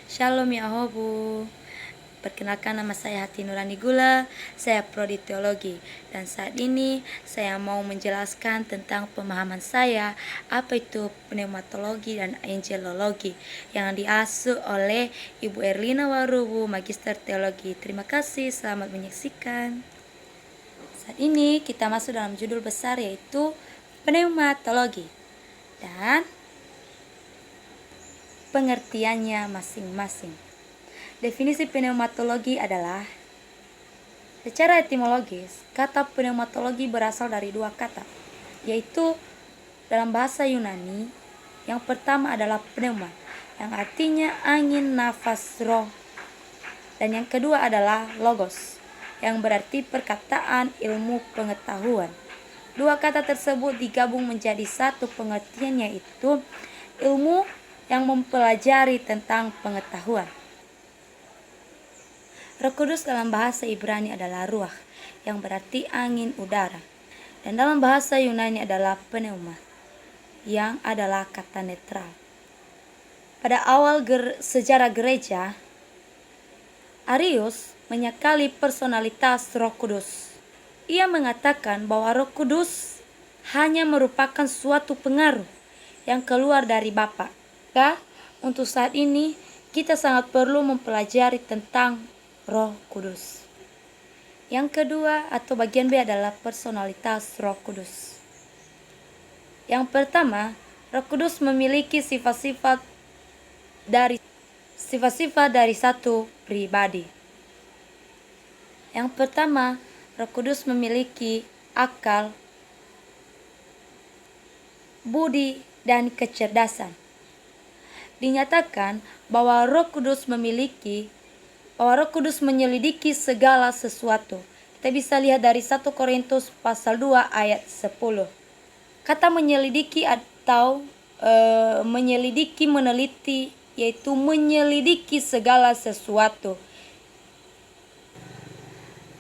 Shalom ya Hobu. Perkenalkan, nama saya Hati Nurani Gula, saya prodi teologi, dan saat ini saya mau menjelaskan tentang pemahaman saya apa itu pneumatologi dan angelologi yang diasuh oleh Ibu Erlina Warubu, Magister Teologi. Terima kasih, selamat menyaksikan. Saat ini kita masuk dalam judul besar yaitu pneumatologi dan pengertiannya masing-masing. Definisi pneumatologi adalah, secara etimologis, kata pneumatologi berasal dari dua kata, yaitu dalam bahasa Yunani, yang pertama adalah pneuma, yang artinya angin, nafas, roh, dan yang kedua adalah logos, yang berarti perkataan, ilmu, pengetahuan. Dua kata tersebut digabung menjadi satu pengertian, yaitu ilmu yang mempelajari tentang pengetahuan. Roh Kudus dalam bahasa Ibrani adalah ruach, yang berarti angin, udara. Dan dalam bahasa Yunani adalah pneuma, yang adalah kata netral. Pada awal sejarah gereja, Arius menyangkali personalitas Roh Kudus. Ia mengatakan bahwa Roh Kudus hanya merupakan suatu pengaruh yang keluar dari Bapa. Untuk saat ini, kita sangat perlu mempelajari tentang Roh Kudus. Yang kedua atau bagian B adalah personalitas Roh Kudus. Yang pertama, Roh Kudus memiliki sifat-sifat dari satu pribadi. Yang pertama, Roh Kudus memiliki akal, budi, dan kecerdasan. Dinyatakan bahwa Roh Kudus menyelidiki segala sesuatu. Kita bisa lihat dari 1 Korintus pasal 2 ayat 10. Kata menyelidiki atau menyelidiki, meneliti, yaitu menyelidiki segala sesuatu.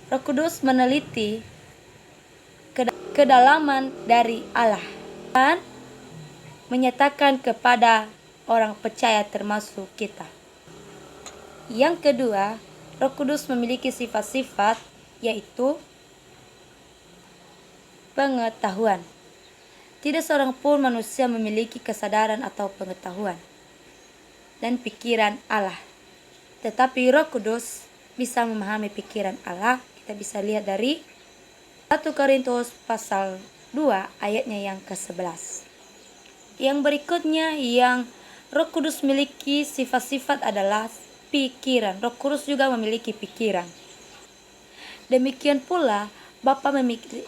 Roh Kudus meneliti kedalaman dari Allah dan menyatakan kepada orang percaya termasuk kita. Yang kedua, Roh Kudus memiliki sifat-sifat yaitu pengetahuan. Tidak seorang pun manusia memiliki kesadaran atau pengetahuan dan pikiran Allah. Tetapi Roh Kudus bisa memahami pikiran Allah. Kita bisa lihat dari 1 Korintus pasal 2 ayatnya yang ke-11. Yang berikutnya yang Roh Kudus memiliki sifat-sifat adalah pikiran. Roh Kudus juga memiliki pikiran. Demikian pula Bapa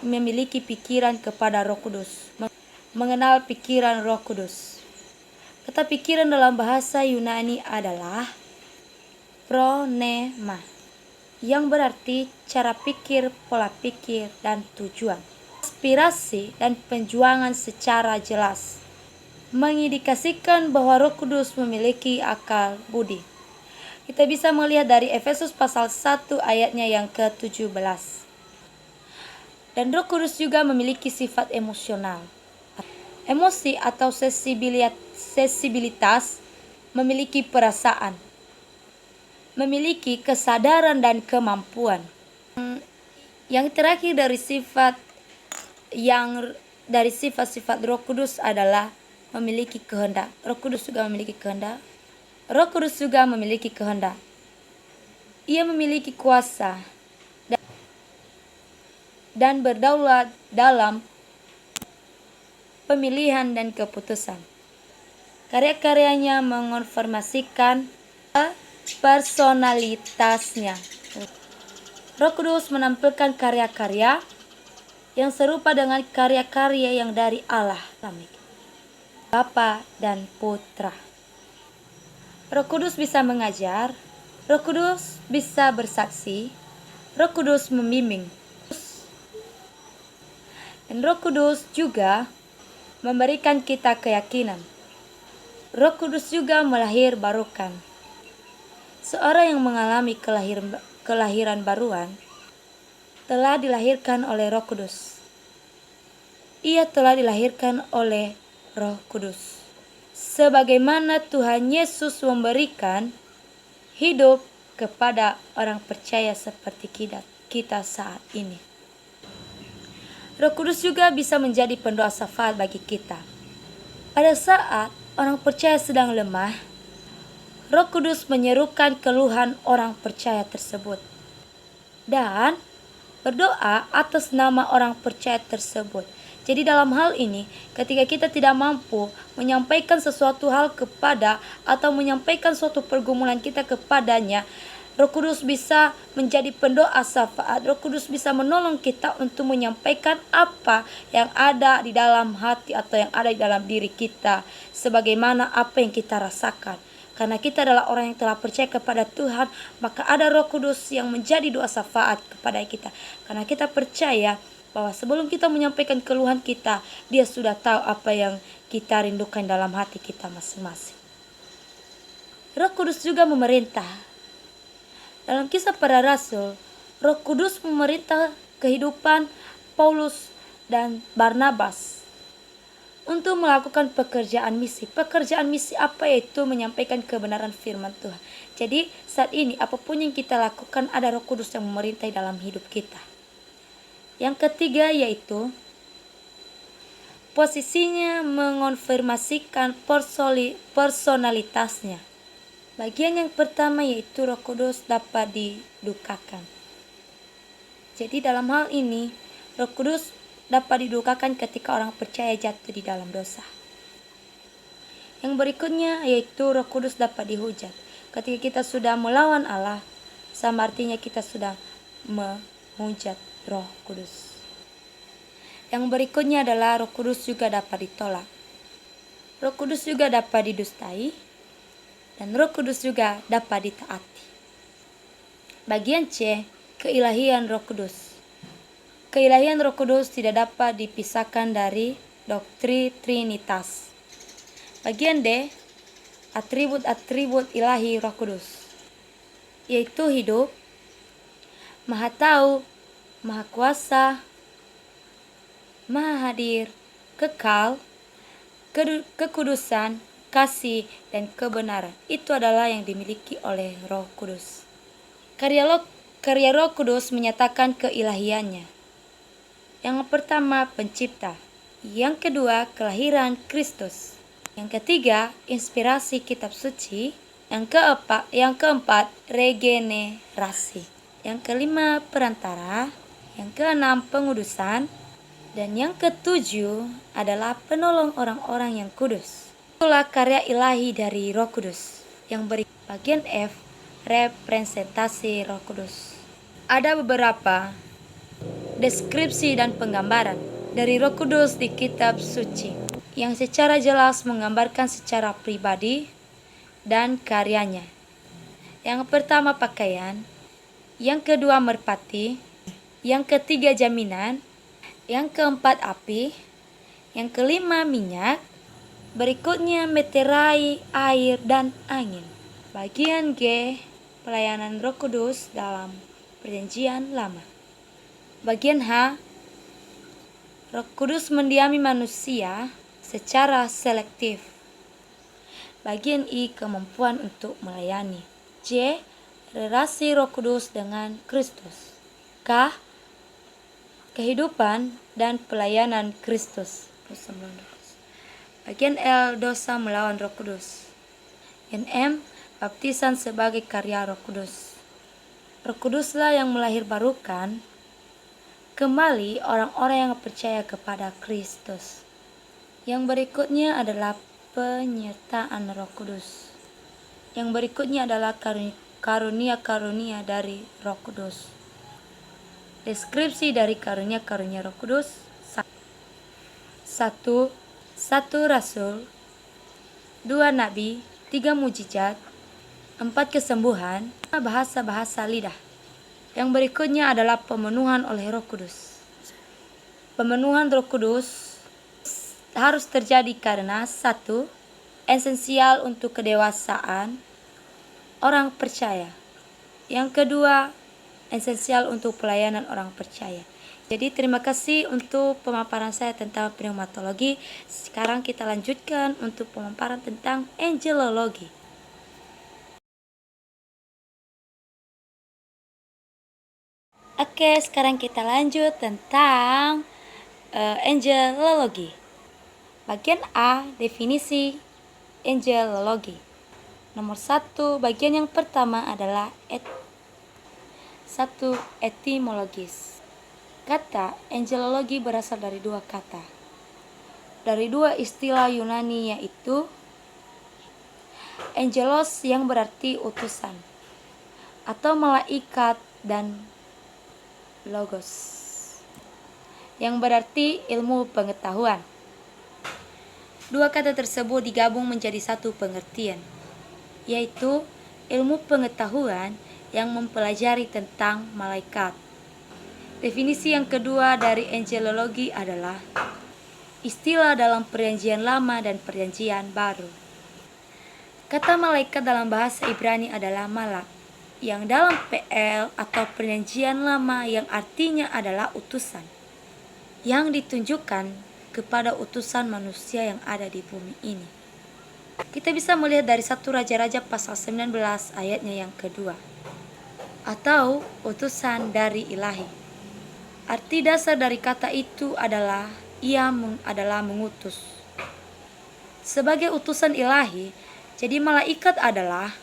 memiliki pikiran kepada Roh Kudus, mengenal pikiran Roh Kudus. Kata pikiran dalam bahasa Yunani adalah phronema, yang berarti cara pikir, pola pikir, dan tujuan. Aspirasi dan penjuangan secara jelas mengindikasikan bahwa Roh Kudus memiliki akal budi. Kita bisa melihat dari Efesus pasal 1 ayatnya yang ke-17. Dan Roh Kudus juga memiliki sifat emosional. Emosi atau sensibilitas, memiliki perasaan, memiliki kesadaran dan kemampuan. Yang terakhir dari sifat-sifat Roh Kudus adalah memiliki kehendak. Roh Kudus juga memiliki kehendak. Ia memiliki kuasa dan berdaulat dalam pemilihan dan keputusan. Karya-karyanya mengonfirmasikan personalitasnya. Roh Kudus menampilkan karya-karya yang serupa dengan karya-karya yang dari Allah, Bapa dan Putra. Roh Kudus bisa mengajar, Roh Kudus bisa bersaksi, Roh Kudus membimbing. Dan Roh Kudus juga memberikan kita keyakinan. Roh Kudus juga melahirbarukan. Seorang yang mengalami kelahiran baruan telah dilahirkan oleh Roh Kudus. Ia telah dilahirkan oleh Roh Kudus. Sebagaimana Tuhan Yesus memberikan hidup kepada orang percaya seperti kita saat ini. Roh Kudus juga bisa menjadi pendoa syafaat bagi kita. Pada saat orang percaya sedang lemah, Roh Kudus menyerukan keluhan orang percaya tersebut dan berdoa atas nama orang percaya tersebut. Jadi dalam hal ini, ketika kita tidak mampu menyampaikan sesuatu hal kepada atau menyampaikan suatu pergumulan kita kepadanya, Roh Kudus bisa menjadi pendoa syafaat. Roh Kudus bisa menolong kita untuk menyampaikan apa yang ada di dalam hati atau yang ada di dalam diri kita, sebagaimana apa yang kita rasakan. Karena kita adalah orang yang telah percaya kepada Tuhan, maka ada Roh Kudus yang menjadi doa syafaat kepada kita. Karena kita percaya bahwa sebelum kita menyampaikan keluhan kita, Dia sudah tahu apa yang kita rindukan dalam hati kita masing-masing. Roh Kudus juga memerintah. Dalam Kisah Para Rasul, Roh Kudus memerintah kehidupan Paulus dan Barnabas untuk melakukan pekerjaan misi. Pekerjaan misi apa? Yaitu menyampaikan kebenaran firman Tuhan. Jadi saat ini apapun yang kita lakukan, ada Roh Kudus yang memerintah dalam hidup kita. Yang ketiga yaitu posisinya mengonfirmasikan personalitasnya. Bagian yang pertama yaitu Roh Kudus dapat didukakan. Jadi dalam hal ini, Roh Kudus dapat didukakan ketika orang percaya jatuh di dalam dosa. Yang berikutnya yaitu Roh Kudus dapat dihujat. Ketika kita sudah melawan Allah, sama artinya kita sudah menghujat Roh Kudus. Yang berikutnya adalah Roh Kudus juga dapat ditolak. Roh Kudus juga dapat didustai. Dan Roh Kudus juga dapat ditaati. Bagian C, keilahian Roh Kudus. Keilahian Roh Kudus tidak dapat dipisahkan dari doktrin Trinitas. Bagian D, atribut-atribut ilahi Roh Kudus, yaitu hidup, maha tahu, maha kuasa, maha hadir, kekal, kekudusan, kasih, dan kebenaran. Itu adalah yang dimiliki oleh Roh Kudus. Karya Roh Kudus menyatakan keilahiannya. Yang pertama, pencipta. Yang kedua, kelahiran Kristus. Yang ketiga, inspirasi kitab suci. Yang keempat, regenerasi. Yang kelima, perantara. Yang keenam, pengudusan. Dan yang ketujuh adalah penolong orang-orang yang kudus. Itulah karya ilahi dari Roh Kudus. Yang bagian F, representasi Roh Kudus. Ada beberapa deskripsi dan penggambaran dari Roh Kudus di kitab suci yang secara jelas menggambarkan secara pribadi dan karyanya. Yang pertama pakaian, yang kedua merpati, yang ketiga jaminan, yang keempat api, yang kelima minyak, berikutnya meterai, air, dan angin. Bagian G, pelayanan Roh Kudus dalam Perjanjian Lama. Bagian H, Roh Kudus mendiami manusia secara selektif. Bagian I, kemampuan untuk melayani. J, relasi Roh Kudus dengan Kristus. K, kehidupan dan pelayanan Kristus. Bagian L, dosa melawan Roh Kudus. Yang M, baptisan sebagai karya Roh Kudus. Roh Kuduslah yang melahirbarukan kembali orang-orang yang percaya kepada Kristus. Yang berikutnya adalah penyertaan Roh Kudus. Yang berikutnya adalah karunia-karunia dari Roh Kudus. Deskripsi dari karunia-karunia Roh Kudus. 1 rasul, 2 nabi, 3 mujizat, 4 kesembuhan, bahasa-bahasa lidah. Yang berikutnya adalah pemenuhan oleh Roh Kudus. Pemenuhan Roh Kudus harus terjadi karena 1, esensial untuk kedewasaan orang percaya. Yang kedua, esensial untuk pelayanan orang percaya. Jadi terima kasih untuk pemaparan saya tentang pneumatologi. Sekarang kita lanjutkan untuk pemaparan tentang angelologi. Oke, sekarang kita lanjut tentang angelologi. Bagian A, definisi angelologi. Nomor 1, bagian yang pertama adalah etimologis. Kata angelologi berasal dari dua kata. Dari dua istilah Yunani, yaitu angelos yang berarti utusan atau malaikat, dan logos yang berarti ilmu pengetahuan. Dua kata tersebut digabung menjadi satu pengertian, yaitu ilmu pengetahuan yang mempelajari tentang malaikat. Definisi yang kedua dari angelologi adalah istilah dalam Perjanjian Lama dan Perjanjian Baru. Kata malaikat dalam bahasa Ibrani adalah malak, yang dalam PL atau Perjanjian Lama yang artinya adalah utusan, yang ditunjukkan kepada utusan manusia yang ada di bumi ini. Kita bisa melihat dari 1 Raja-Raja pasal 19 ayatnya yang kedua, atau utusan dari ilahi. Arti dasar dari kata itu adalah ia adalah mengutus. Sebagai utusan ilahi, jadi malaikat adalah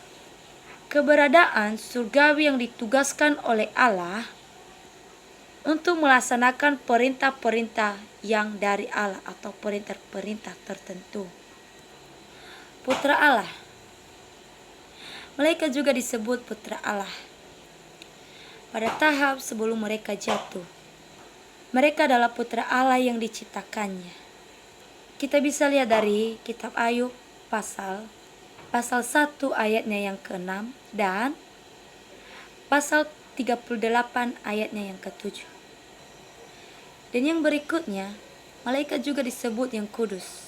keberadaan surgawi yang ditugaskan oleh Allah untuk melaksanakan perintah-perintah yang dari Allah atau perintah-perintah tertentu. Putra Allah. Malaikat juga disebut putra Allah pada tahap sebelum mereka jatuh. Mereka adalah putra Allah yang diciptakannya. Kita bisa lihat dari kitab Ayub pasal 1 ayatnya yang ke-6 dan pasal 38 ayatnya yang ke-7. Dan yang berikutnya, malaikat juga disebut yang kudus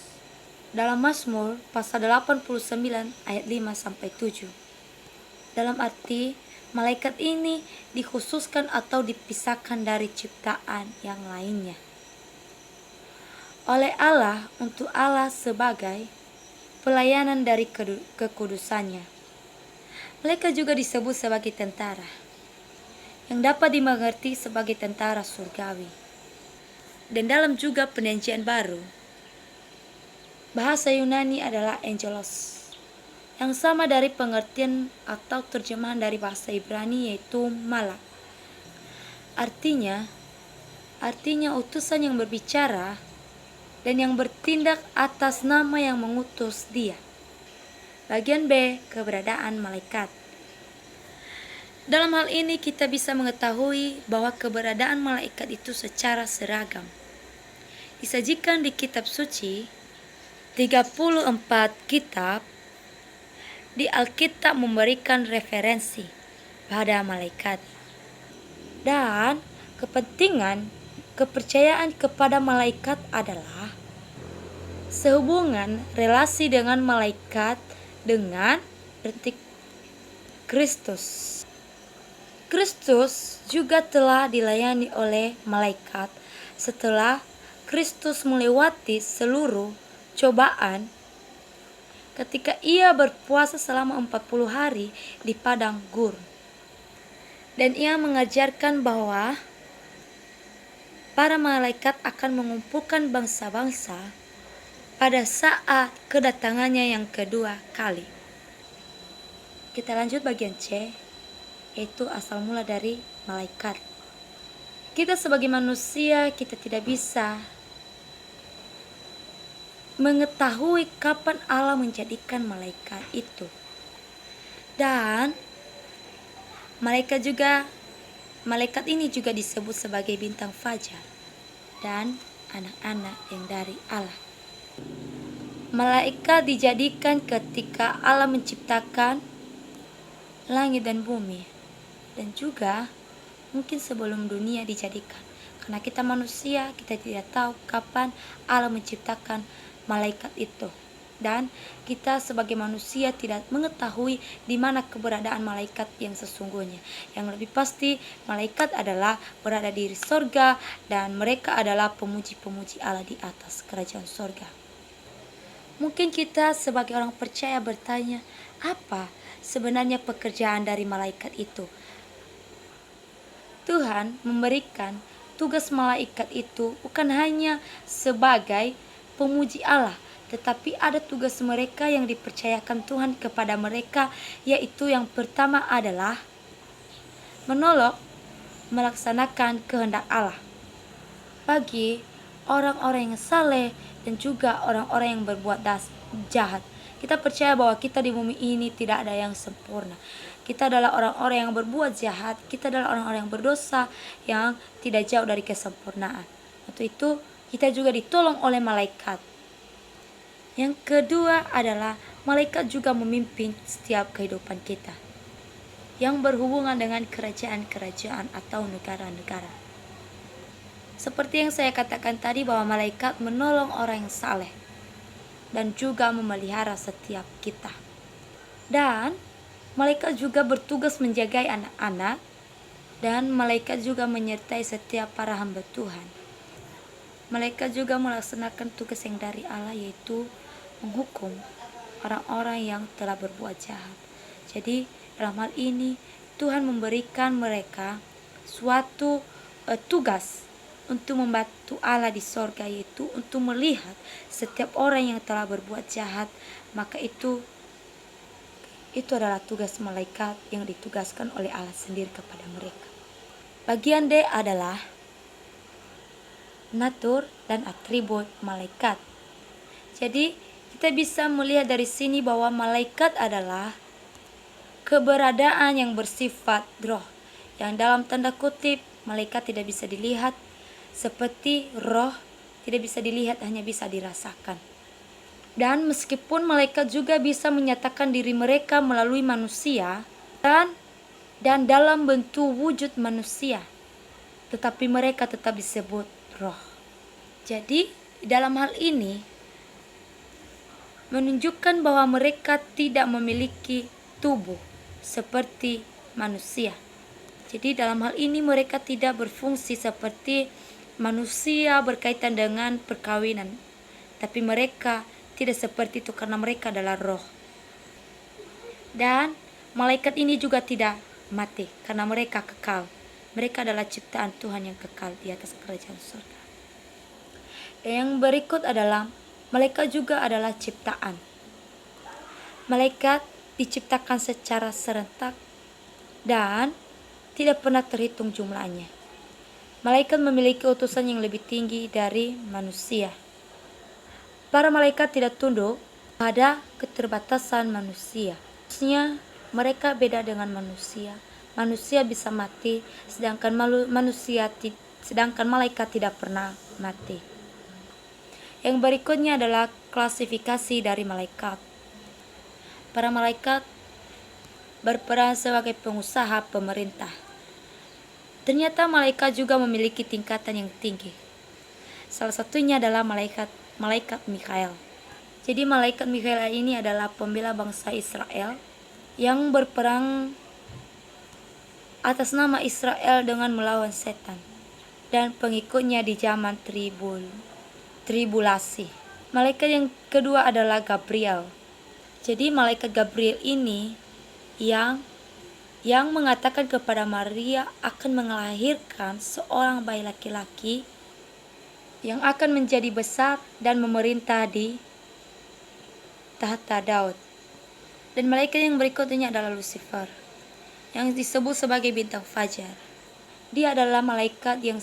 dalam Mazmur pasal 89 ayat 5-7. Dalam arti malaikat ini dikhususkan atau dipisahkan dari ciptaan yang lainnya oleh Allah untuk Allah sebagai pelayanan dari kekudusannya. Malaikat juga disebut sebagai tentara, yang dapat dimengerti sebagai tentara surgawi. Dan dalam juga Perjanjian Baru, bahasa Yunani adalah angelos, yang sama dari pengertian atau terjemahan dari bahasa Ibrani, yaitu malak. Artinya utusan yang berbicara dan yang bertindak atas nama yang mengutus dia. Bagian B, keberadaan malaikat. Dalam hal ini kita bisa mengetahui bahwa keberadaan malaikat itu secara seragam disajikan di kitab suci. 34 kitab di Alkitab memberikan referensi pada malaikat. Dan kepercayaan kepada malaikat adalah sehubungan relasi dengan malaikat dengan Kristus. Kristus juga telah dilayani oleh malaikat setelah Kristus melewati seluruh cobaan ketika ia berpuasa selama 40 hari di padang Gur. Dan ia mengajarkan bahwa para malaikat akan mengumpulkan bangsa-bangsa pada saat kedatangannya yang kedua kali. Kita lanjut bagian C, yaitu asal mula dari malaikat. Kita sebagai manusia, kita tidak bisa mengetahui kapan Allah menjadikan malaikat itu. Dan malaikat ini juga disebut sebagai bintang fajar dan anak-anak yang dari Allah. Malaikat dijadikan ketika Allah menciptakan langit dan bumi, dan juga mungkin sebelum dunia dijadikan. Karena kita manusia, kita tidak tahu kapan Allah menciptakan malaikat itu. Dan kita sebagai manusia tidak mengetahui di mana keberadaan malaikat yang sesungguhnya. Yang lebih pasti, malaikat adalah berada di sorga dan mereka adalah pemuji-pemuji Allah di atas kerajaan sorga. Mungkin kita sebagai orang percaya bertanya, apa sebenarnya pekerjaan dari malaikat itu? Tuhan memberikan tugas malaikat itu bukan hanya sebagai pemuji Allah, tetapi ada tugas mereka yang dipercayakan Tuhan kepada mereka, yaitu yang pertama adalah menolong melaksanakan kehendak Allah bagi orang-orang yang saleh dan juga orang-orang yang berbuat jahat. Kita percaya bahwa kita di bumi ini tidak ada yang sempurna. Kita adalah orang-orang yang berbuat jahat, kita adalah orang-orang yang berdosa yang tidak jauh dari kesempurnaan. Untuk itu kita juga ditolong oleh malaikat. Yang kedua adalah malaikat juga memimpin setiap kehidupan kita yang berhubungan dengan kerajaan-kerajaan atau negara-negara. Seperti yang saya katakan tadi bahwa malaikat menolong orang yang saleh dan juga memelihara setiap kita. Dan malaikat juga bertugas menjaga anak-anak, dan malaikat juga menyertai setiap para hamba Tuhan. Malaikat juga melaksanakan tugas yang dari Allah, yaitu menghukum orang-orang yang telah berbuat jahat. Jadi dalam hal ini Tuhan memberikan mereka suatu tugas untuk membantu Allah di sorga, yaitu untuk melihat setiap orang yang telah berbuat jahat. Maka itu adalah tugas malaikat yang ditugaskan oleh Allah sendiri kepada mereka. Bagian D adalah natur dan atribut malaikat. Jadi kita bisa melihat dari sini bahwa malaikat adalah keberadaan yang bersifat roh, yang dalam tanda kutip malaikat tidak bisa dilihat, seperti roh tidak bisa dilihat, hanya bisa dirasakan. Dan meskipun malaikat juga bisa menyatakan diri mereka melalui manusia dan dalam bentuk wujud manusia, tetapi mereka tetap disebut roh. Jadi dalam hal ini menunjukkan bahwa mereka tidak memiliki tubuh seperti manusia. Jadi dalam hal ini mereka tidak berfungsi seperti manusia berkaitan dengan perkawinan. Tapi mereka tidak seperti itu karena mereka adalah roh. Dan malaikat ini juga tidak mati karena mereka kekal. Mereka adalah ciptaan Tuhan yang kekal di atas kerajaan surga. Yang berikut adalah malaikat juga adalah ciptaan. Malaikat diciptakan secara serentak dan tidak pernah terhitung jumlahnya. Malaikat memiliki utusan yang lebih tinggi dari manusia. Para malaikat tidak tunduk pada keterbatasan manusia. Maksudnya mereka beda dengan manusia. Manusia bisa mati, sedangkan malaikat tidak pernah mati. Yang berikutnya adalah klasifikasi dari malaikat. Para malaikat berperan sebagai pengusaha pemerintah. Ternyata malaikat juga memiliki tingkatan yang tinggi. Salah satunya adalah malaikat Mikael. Jadi malaikat Mikael ini adalah pembela bangsa Israel yang berperang atas nama Israel dengan melawan setan dan pengikutnya di zaman tribulasi. Malaikat yang kedua adalah Gabriel. Jadi malaikat Gabriel ini yang mengatakan kepada Maria akan melahirkan seorang bayi laki-laki yang akan menjadi besar dan memerintah di tahta Daud. Dan malaikat yang berikutnya adalah Lucifer, yang disebut sebagai bintang fajar. Dia adalah malaikat yang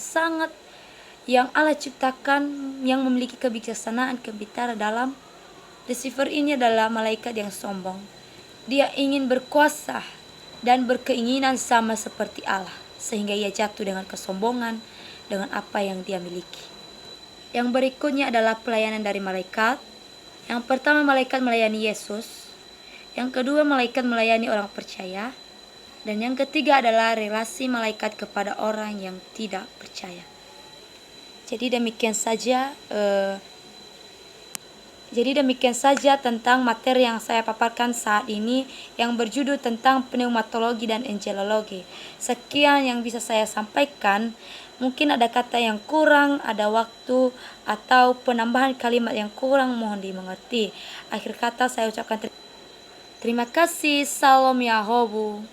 Allah ciptakan, yang memiliki kebijaksanaan, kepintaran dalam. Lucifer ini adalah malaikat yang sombong. Dia ingin berkuasa dan berkeinginan sama seperti Allah, sehingga ia jatuh dengan kesombongan dengan apa yang dia miliki. Yang berikutnya adalah pelayanan dari malaikat. Yang pertama, malaikat melayani Yesus. Yang kedua, malaikat melayani orang percaya. Dan yang ketiga adalah relasi malaikat kepada orang yang tidak percaya. Jadi demikian saja tentang materi yang saya paparkan saat ini yang berjudul tentang pneumatologi dan angelologi. Sekian yang bisa saya sampaikan. Mungkin ada kata yang kurang, ada waktu atau penambahan kalimat yang kurang, mohon dimengerti. Akhir kata saya ucapkan terima kasih. Salam Yahobu.